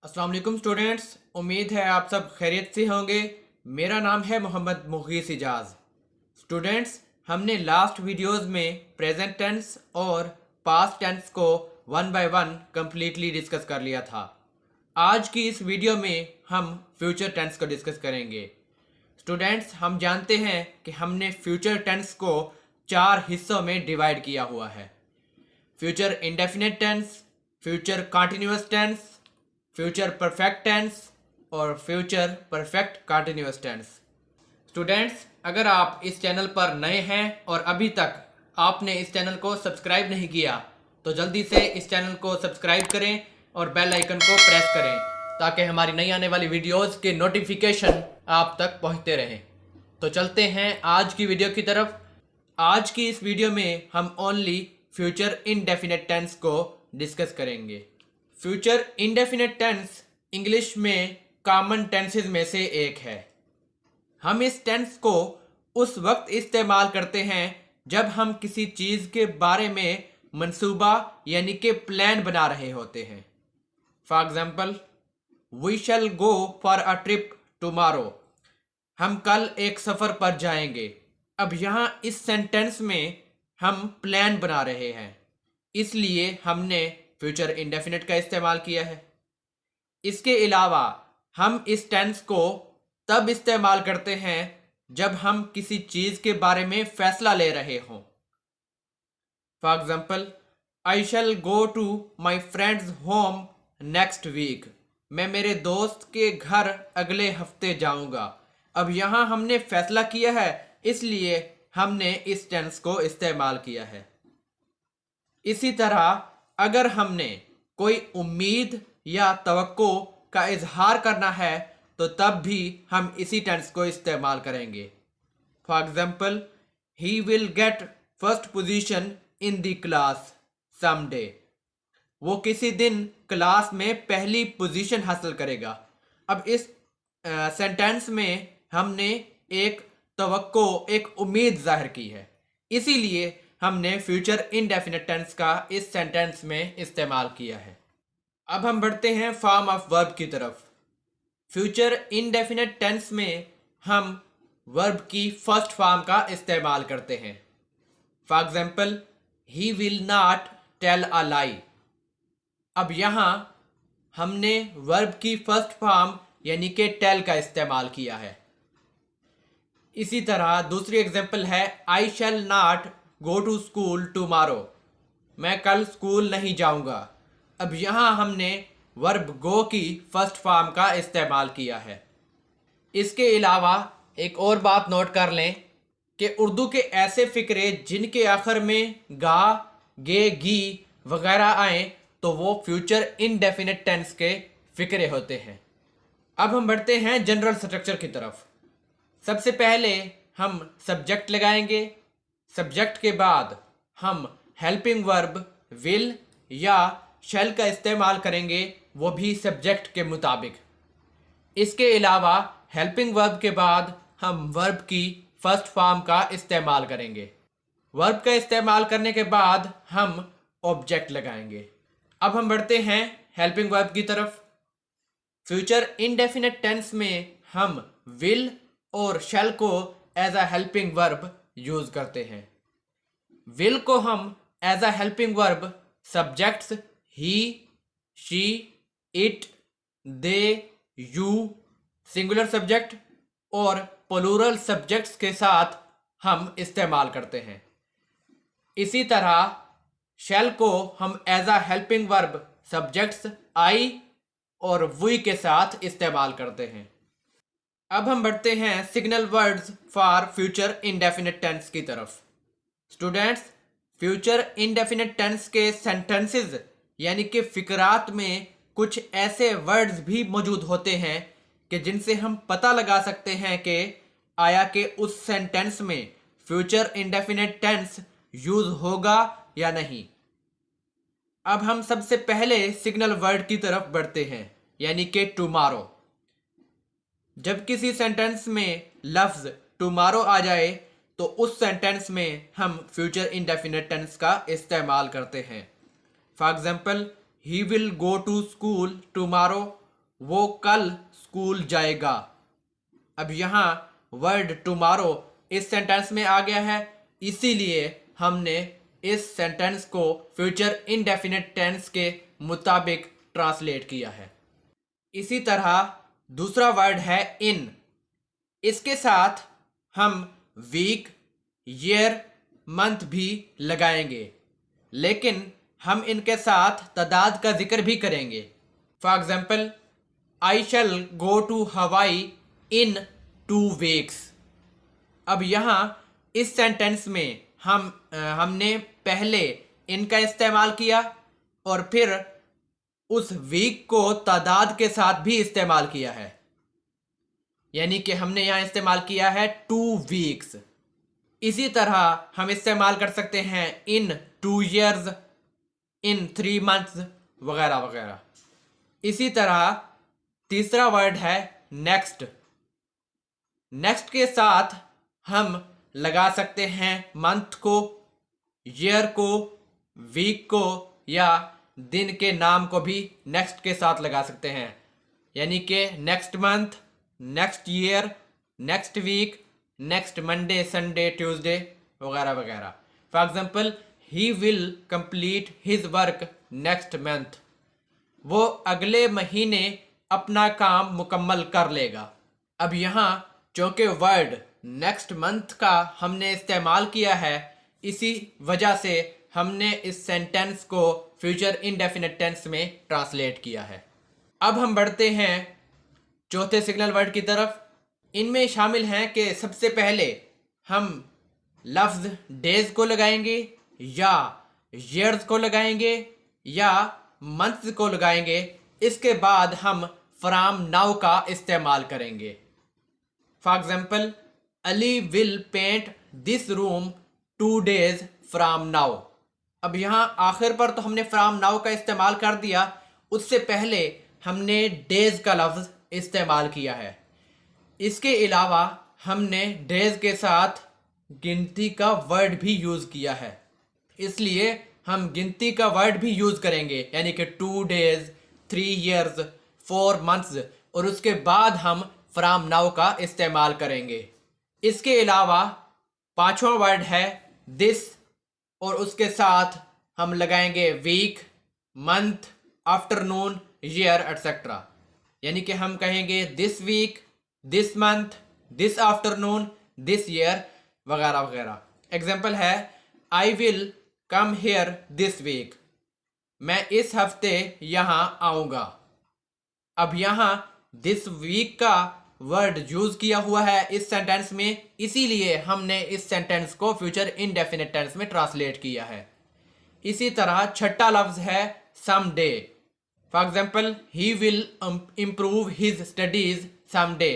अस्सलाम वालेकुम स्टूडेंट्स। उम्मीद है आप सब खैरियत से होंगे। मेरा नाम है मोहम्मद मुगीस इजाज़। स्टूडेंट्स, हमने लास्ट वीडियोस में प्रेजेंट टेंस और पास्ट टेंस को one by one completely discuss कर लिया था। आज की इस वीडियो में हम फ्यूचर टेंस को डिस्कस करेंगे। स्टूडेंट्स, हम जानते हैं कि हमने फ्यूचर टेंस को 4 हिस्सों में डिवाइड किया हुआ है। Future indefinite tense, future continuous tense, future perfect tense और future perfect continuous tense. Students, अगर आप इस चैनल पर नए हैं और अभी तक आपने इस चैनल को सब्सक्राइब नहीं किया तो जल्दी से इस चैनल को सब्सक्राइब करें और बेल आइकन को प्रेस करें ताकि हमारी नई आने वाली वीडियोस के नोटिफिकेशन आप तक पहुंचते रहें। तो चलते हैं आज की वीडियो की तरफ। आज की इस वीडियो में हम ओनली फ्यूचर इनडेफिनिट टेंस को डिस्कस करेंगे। फ्यूचर इंडेफिनिट टेंस इंग्लिश में कॉमन टेंसेस में से एक है। हम इस टेंस को उस वक्त इस्तेमाल करते हैं जब हम किसी चीज़ के बारे में मंसूबा यानी कि प्लान बना रहे होते हैं। For example, we shall go for a trip tomorrow. हम कल एक सफ़र पर जाएंगे। अब यहाँ इस सेंटेंस में हम प्लान बना रहे हैं, इसलिए हमने फ्यूचर इंडेफिनिट का इस्तेमाल किया है। इसके अलावा हम इस टेंस को तब इस्तेमाल करते हैं जब हम किसी चीज़ के बारे में फैसला ले रहे हों। For example, I shall go to my friends home next week. मैं मेरे दोस्त के घर अगले हफ्ते जाऊंगा। अब यहाँ हमने फैसला किया है, इसलिए हमने इस टेंस को इस्तेमाल किया है। इसी तरह अगर हमने कोई उम्मीद या तवक्को का इजहार करना है तो तब भी हम इसी टेंस को इस्तेमाल करेंगे। For example, he will get first position in the class someday. वो किसी दिन क्लास में पहली पोजीशन हासिल करेगा। अब इस सेंटेंस में हमने एक तवक्को, एक उम्मीद जाहिर की है, इसीलिए हमने फ्यूचर इनडेफिनिट टेंस का इस सेंटेंस में इस्तेमाल किया है। अब हम बढ़ते हैं फॉर्म ऑफ वर्ब की तरफ। फ्यूचर इनडेफिनिट टेंस में हम वर्ब की फर्स्ट फॉर्म का इस्तेमाल करते हैं। For example, he will not tell a lie. अब यहाँ हमने वर्ब की फर्स्ट फॉर्म यानी कि टेल का इस्तेमाल किया है। इसी तरह दूसरी एग्जाम्पल है, I shall not go to school tomorrow. मैं कल स्कूल नहीं जाऊंगा। अब यहाँ हमने वर्ब गो की फर्स्ट फॉर्म का इस्तेमाल किया है। इसके अलावा एक और बात नोट कर लें कि उर्दू के ऐसे फ़िक्रे जिनके आखिर में गा, गे, गी वगैरह आए तो वो फ्यूचर इनडेफिनिट टेंस के फ़िक्रे होते हैं। अब हम बढ़ते हैं जनरल स्ट्रक्चर की तरफ। सबसे पहले हम सब्जेक्ट लगाएंगे। सब्जेक्ट के बाद हम हेल्पिंग वर्ब विल या शैल का इस्तेमाल करेंगे, वो भी सब्जेक्ट के मुताबिक। इसके अलावा हेल्पिंग वर्ब के बाद हम वर्ब की फर्स्ट फॉर्म का इस्तेमाल करेंगे। वर्ब का इस्तेमाल करने के बाद हम ऑब्जेक्ट लगाएंगे। अब हम बढ़ते हैं हेल्पिंग वर्ब की तरफ। फ्यूचर इनडेफिनिट टेंस में हम विल और शैल को as a helping verb use करते हैं। विल को हम as a helping verb subjects he, she, it, they, you, singular subject और प्लूरल सब्जेक्ट्स के साथ हम इस्तेमाल करते हैं। इसी तरह शैल को हम as a helping verb subjects I और वी के साथ इस्तेमाल करते हैं। अब हम बढ़ते हैं signal words for future indefinite tense की तरफ। स्टूडेंट्स, फ्यूचर इंडेफिनिट टेंस के सेंटेंसेस यानी कि फिकरात में कुछ ऐसे वर्ड्स भी मौजूद होते हैं कि जिनसे हम पता लगा सकते हैं कि आया कि उस सेंटेंस में फ्यूचर इंडेफिनिट टेंस यूज होगा या नहीं। अब हम सबसे पहले सिग्नल वर्ड की तरफ बढ़ते हैं यानी कि टुमारो। जब किसी सेंटेंस में लफ्ज टुमारो आ जाए तो उस सेंटेंस में हम फ्यूचर इंडेफिनिट टेंस का इस्तेमाल करते हैं। For example, he will go to school tomorrow. वो कल स्कूल जाएगा। अब यहाँ वर्ड टुमारो इस सेंटेंस में आ गया है, इसीलिए हमने इस सेंटेंस को फ्यूचर इंडेफिनिट टेंस के मुताबिक ट्रांसलेट किया है। इसी तरह दूसरा वर्ड है इन। इसके साथ हम वीक, ईयर, मंथ भी लगाएंगे, लेकिन हम इनके साथ तादाद का जिक्र भी करेंगे। For example, I shall go to Hawaii in 2 weeks. अब यहाँ इस सेंटेंस में हमने पहले इनका इस्तेमाल किया और फिर उस वीक को तादाद के साथ भी इस्तेमाल किया है, यानी कि हमने यहाँ इस्तेमाल किया है 2 वीक्स। इसी तरह हम इस्तेमाल कर सकते हैं इन 2 years, इन 3 months वगैरह वगैरह। इसी तरह तीसरा वर्ड है नेक्स्ट। नेक्स्ट के साथ हम लगा सकते हैं मंथ को, ईयर को, वीक को, या दिन के नाम को भी नेक्स्ट के साथ लगा सकते हैं, यानी कि next month, next year, next week, next Monday, Sunday, Tuesday वगैरह वगैरह। For example, he will complete his work next month. वो अगले महीने अपना काम मुकम्मल कर लेगा। अब यहाँ चूँकि वर्ड नेक्स्ट मंथ का हमने इस्तेमाल किया है, इसी वजह से हमने इस सेंटेंस को फ्यूचर इंडेफिनिट टेंस में ट्रांसलेट किया है। अब हम बढ़ते हैं चौथे सिग्नल वर्ड की तरफ। इनमें शामिल हैं कि सबसे पहले हम लफ्ज़ डेज को लगाएंगे, या ईयर्स को लगाएंगे, या मंथ्स को लगाएंगे। इसके बाद हम फ्रॉम नाउ का इस्तेमाल करेंगे। For example, Ali will paint this room 2 days from now. अब यहाँ आखिर पर तो हमने फ्रॉम नाउ का इस्तेमाल कर दिया, उससे पहले हमने डेज का लफ्ज़ इस्तेमाल किया है। इसके अलावा हमने डेज के साथ गिनती का वर्ड भी यूज़ किया है, इसलिए हम गिनती का वर्ड भी यूज़ करेंगे, यानी कि 2 days, 3 years, 4 months, और उसके बाद हम फ्रॉम नाउ का इस्तेमाल करेंगे। इसके अलावा पांचवा वर्ड है दिस, और उसके साथ हम लगाएंगे week, month, afternoon, year etcetera, यानी कि हम कहेंगे this week, this month, this afternoon, this year वगैरह वगैरह। एग्जाम्पल है, I will come here this week. मैं इस हफ्ते यहाँ आऊँगा। अब यहाँ दिस वीक का वर्ड यूज़ किया हुआ है इस सेंटेंस में, इसीलिए हमने इस सेंटेंस को फ्यूचर इंडेफिनिट टेंस में ट्रांसलेट किया है। इसी तरह छठा लफ्ज़ है some day. For example, he will improve his studies some day.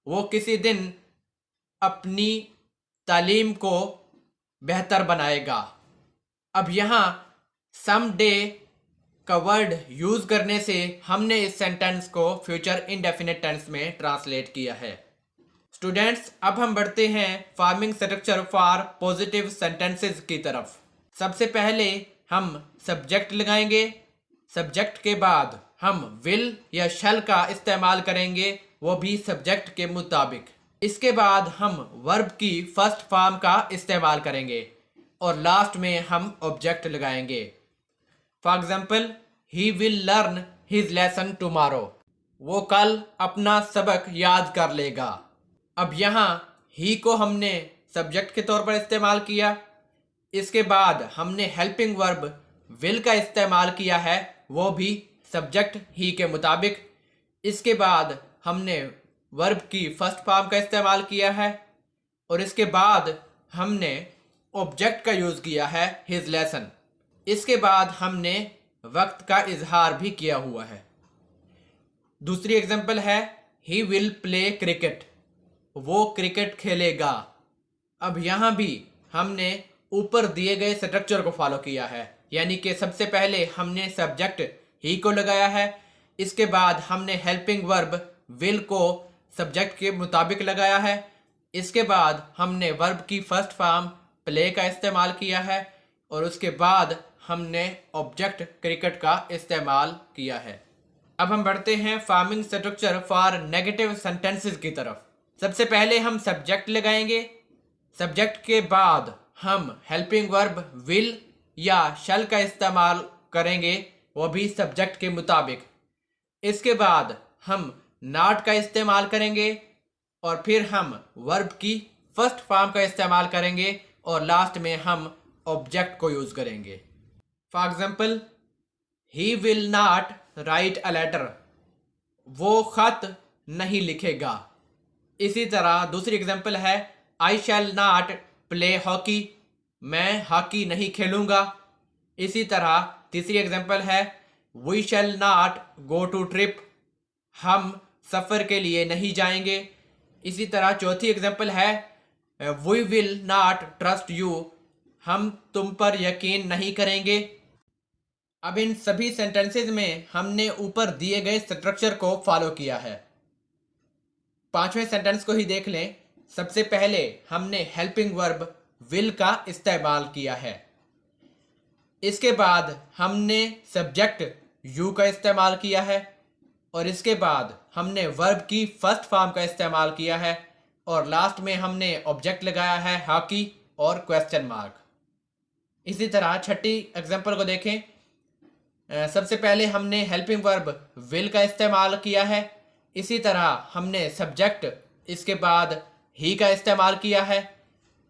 वो किसी दिन अपनी तालीम को बेहतर बनाएगा। अब यहाँ सम डे का वर्ड यूज़ करने से हमने इस सेंटेंस को फ्यूचर इंडेफिनिट टेंस में ट्रांसलेट किया है। स्टूडेंट्स, अब हम बढ़ते हैं forming structure for positive sentences की तरफ। सबसे पहले हम सब्जेक्ट लगाएंगे। सब्जेक्ट के बाद हम विल या शैल का इस्तेमाल करेंगे, वो भी सब्जेक्ट के मुताबिक। इसके बाद हम वर्ब की फर्स्ट फॉर्म का इस्तेमाल करेंगे और लास्ट में हम ऑब्जेक्ट लगाएंगे। For example, he will learn his lesson tomorrow. वो कल अपना सबक याद कर लेगा। अब यहाँ ही को हमने सब्जेक्ट के तौर पर इस्तेमाल किया। इसके बाद हमने हेल्पिंग वर्ब विल का इस्तेमाल किया है, वो भी सब्जेक्ट ही के मुताबिक। इसके बाद हमने वर्ब की फर्स्ट फॉर्म का इस्तेमाल किया है और इसके बाद हमने ऑब्जेक्ट का यूज़ किया है हिज लेसन। इसके बाद हमने वक्त का इजहार भी किया हुआ है। दूसरी एग्जांपल है, ही विल प्ले क्रिकेट। वो क्रिकेट खेलेगा। अब यहाँ भी हमने ऊपर दिए गए स्ट्रक्चर को फॉलो किया है, यानी कि सबसे पहले हमने सब्जेक्ट ही को लगाया है। इसके बाद हमने हेल्पिंग वर्ब विल को सब्जेक्ट के मुताबिक लगाया है। इसके बाद हमने वर्ब की फर्स्ट फॉर्म प्ले का इस्तेमाल किया है और उसके बाद हमने ऑब्जेक्ट क्रिकेट का इस्तेमाल किया है। अब हम बढ़ते हैं farming structure for negative sentences की तरफ। सबसे पहले हम सब्जेक्ट लगाएंगे। सब्जेक्ट के बाद हम हेल्पिंग वर्ब विल या शैल का इस्तेमाल करेंगे, वो भी सब्जेक्ट के मुताबिक। इसके बाद हम नॉट का इस्तेमाल करेंगे और फिर हम वर्ब की फर्स्ट फॉर्म का इस्तेमाल करेंगे और लास्ट में हम ऑब्जेक्ट को यूज़ करेंगे। For example, he will not write a letter, वो खत नहीं लिखेगा। इसी तरह दूसरी एग्जाम्पल है I shall not play hockey, मैं हॉकी नहीं खेलूँगा। इसी तरह तीसरी एग्जाम्पल है we shall not go to trip, हम सफ़र के लिए नहीं जाएंगे। इसी तरह चौथी एग्जाम्पल है we will not trust you, हम तुम पर यकीन नहीं करेंगे। अब इन सभी सेंटेंसेस में हमने ऊपर दिए गए स्ट्रक्चर को फॉलो किया है। पांचवें सेंटेंस को ही देख लें। सबसे पहले हमने हेल्पिंग वर्ब विल का इस्तेमाल किया है। इसके बाद हमने सब्जेक्ट यू का इस्तेमाल किया है और इसके बाद हमने वर्ब की फर्स्ट फॉर्म का इस्तेमाल किया है और लास्ट में हमने ऑब्जेक्ट लगाया है हॉकी और क्वेश्चन मार्क। इसी तरह छठी एग्जांपल को देखें। सबसे पहले हमने हेल्पिंग वर्ब विल का इस्तेमाल किया है। इसी तरह हमने सब्जेक्ट, इसके बाद ही का इस्तेमाल किया है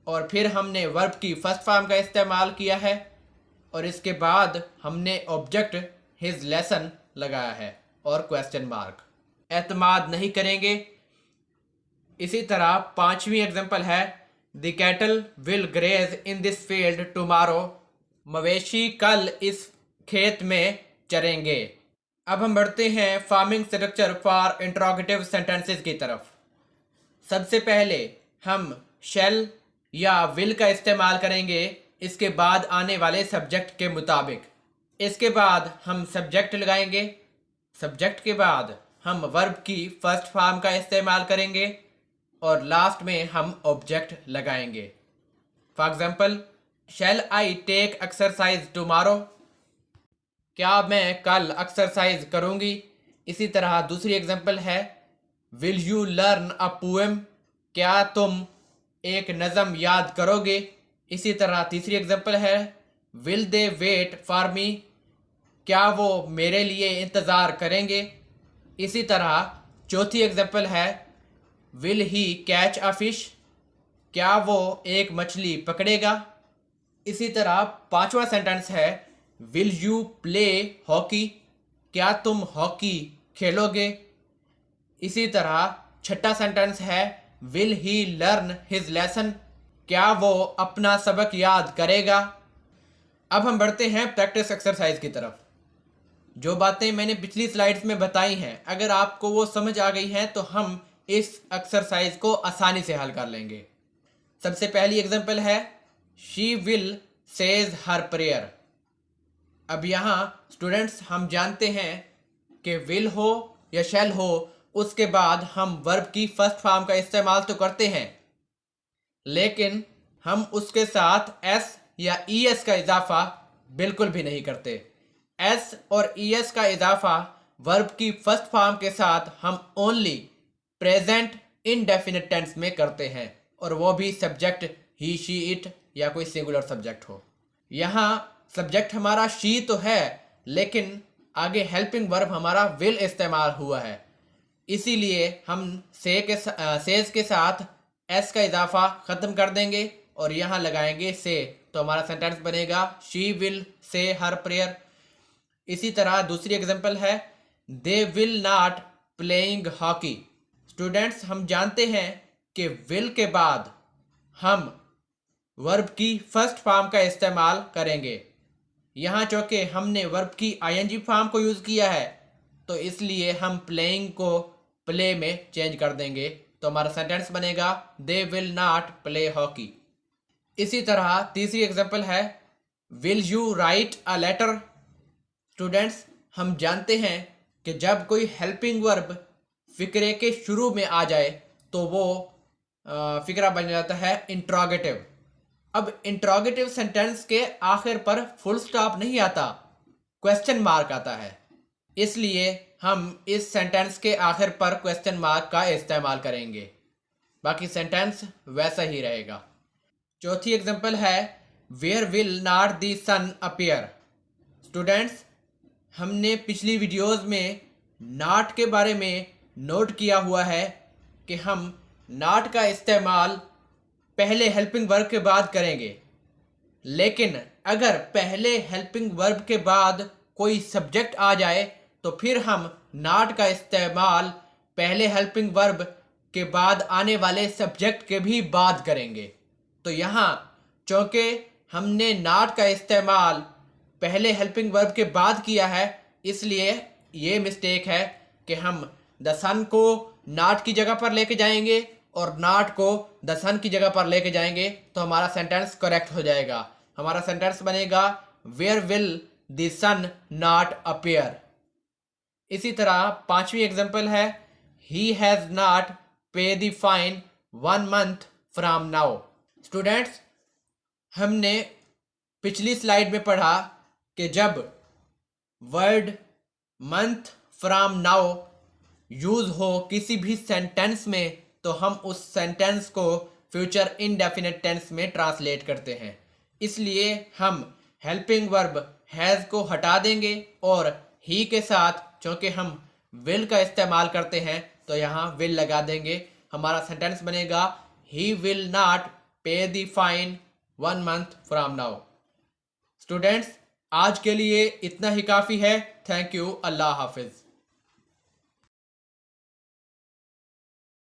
और फिर हमने वर्ब की फर्स्ट फॉर्म का इस्तेमाल किया है और इसके बाद हमने ऑब्जेक्ट हिज लेसन लगाया है और क्वेश्चन मार्क। एतमाद नहीं करेंगे। इसी तरह पांचवी एग्जांपल है the cattle will graze in this field tomorrow, मवेशी कल इस खेत में चरेंगे। अब हम बढ़ते हैं farming structure for interrogative sentences की तरफ। सबसे पहले हम शैल या विल का इस्तेमाल करेंगे इसके बाद आने वाले सब्जेक्ट के मुताबिक। इसके बाद हम सब्जेक्ट लगाएंगे। सब्जेक्ट के बाद हम वर्ब की फर्स्ट फॉर्म का इस्तेमाल करेंगे और लास्ट में हम ऑब्जेक्ट लगाएंगे। For example, shall I take exercise tomorrow, क्या मैं कल एक्सरसाइज करूंगी। इसी तरह दूसरी एग्जाम्पल है will you learn a poem, क्या तुम एक नज़म याद करोगे। इसी तरह तीसरी एग्जाम्पल है will they wait for me, क्या वो मेरे लिए इंतज़ार करेंगे। इसी तरह चौथी एग्जाम्पल है will he catch a fish, क्या वो एक मछली पकड़ेगा। इसी तरह पांचवा सेंटेंस है विल यू प्ले हॉकी, क्या तुम हॉकी खेलोगे। इसी तरह छठा सेंटेंस है will he learn his lesson, क्या वो अपना सबक याद करेगा। अब हम बढ़ते हैं प्रैक्टिस एक्सरसाइज की तरफ। जो बातें मैंने पिछली स्लाइड्स में बताई हैं, अगर आपको वो समझ आ गई हैं तो हम इस एक्सरसाइज को आसानी से हल कर लेंगे। सबसे पहली एग्जांपल है she will says her prayer. अब यहाँ स्टूडेंट्स हम जानते हैं कि विल हो या शैल हो, उसके बाद हम वर्ब की फर्स्ट फॉर्म का इस्तेमाल तो करते हैं, लेकिन हम उसके साथ एस या ई एस का इजाफा बिल्कुल भी नहीं करते। एस और ई एस का इजाफा वर्ब की फर्स्ट फॉर्म के साथ हम ओनली प्रेजेंट इनडेफिनिट टेंस में करते हैं और वो भी सब्जेक्ट ही शी इट या कोई सिंगुलर सब्जेक्ट हो। यहाँ सब्जेक्ट हमारा शी तो है, लेकिन आगे हेल्पिंग वर्ब हमारा विल इस्तेमाल हुआ है, इसीलिए हम सेज के साथ एस का इजाफा ख़त्म कर देंगे और यहाँ लगाएंगे से, तो हमारा सेंटेंस बनेगा she will say her prayer. इसी तरह दूसरी एग्जांपल है दे will not playing hockey. Students हम जानते हैं कि विल के बाद हम वर्ब की फर्स्ट फॉर्म का इस्तेमाल करेंगे। यहाँ चूँकि हमने वर्ब की आईएनजी फॉर्म को यूज़ किया है, तो इसलिए हम प्लेइंग को प्ले में चेंज कर देंगे, तो हमारा सेंटेंस बनेगा they will not play hockey. इसी तरह तीसरी एग्जांपल है will you write a letter. Students हम जानते हैं कि जब कोई हेल्पिंग वर्ब फिक्रे के शुरू में आ जाए तो वो फिक्रा बन जाता है इंट्रोगेटिव। अब इंट्रोगेटिव सेंटेंस के आखिर पर फुल स्टॉप नहीं आता, क्वेश्चन मार्क आता है, इसलिए हम इस सेंटेंस के आखिर पर क्वेश्चन मार्क का इस्तेमाल करेंगे, बाकी सेंटेंस वैसा ही रहेगा। चौथी एग्जांपल है where will not the sun appear. Students, हमने पिछली वीडियोस में नॉट के बारे में नोट किया हुआ है कि हम नॉट का इस्तेमाल पहले हेल्पिंग वर्ब के बाद करेंगे, लेकिन अगर पहले हेल्पिंग वर्ब के बाद कोई सब्जेक्ट आ जाए तो फिर हम नॉट का इस्तेमाल पहले हेल्पिंग वर्ब के बाद आने वाले सब्जेक्ट के भी बाद करेंगे। तो यहाँ चूँकि हमने नॉट का इस्तेमाल पहले हेल्पिंग वर्ब के बाद किया है, इसलिए ये मिस्टेक है कि हम द सन को नॉट की जगह पर लेके जाएंगे और नॉट को द सन की जगह पर लेके जाएंगे तो हमारा सेंटेंस करेक्ट हो जाएगा। हमारा सेंटेंस बनेगा where will the sun not appear. इसी तरह पांचवी एग्जांपल है he has not pay the fine 1 month from now. Students, हमने पिछली स्लाइड में पढ़ा कि जब word month from now use हो किसी भी सेंटेंस में तो हम उस सेंटेंस को फ्यूचर इनडेफिनिट टेंस में ट्रांसलेट करते हैं। इसलिए हम हेल्पिंग वर्ब हैज़ को हटा देंगे और ही के साथ चूँकि हम विल का इस्तेमाल करते हैं तो यहाँ विल लगा देंगे। हमारा सेंटेंस बनेगा ही will not pay the fine 1 month from now. Students, आज के लिए इतना ही काफ़ी है। Thank you. अल्लाह हाफिज़।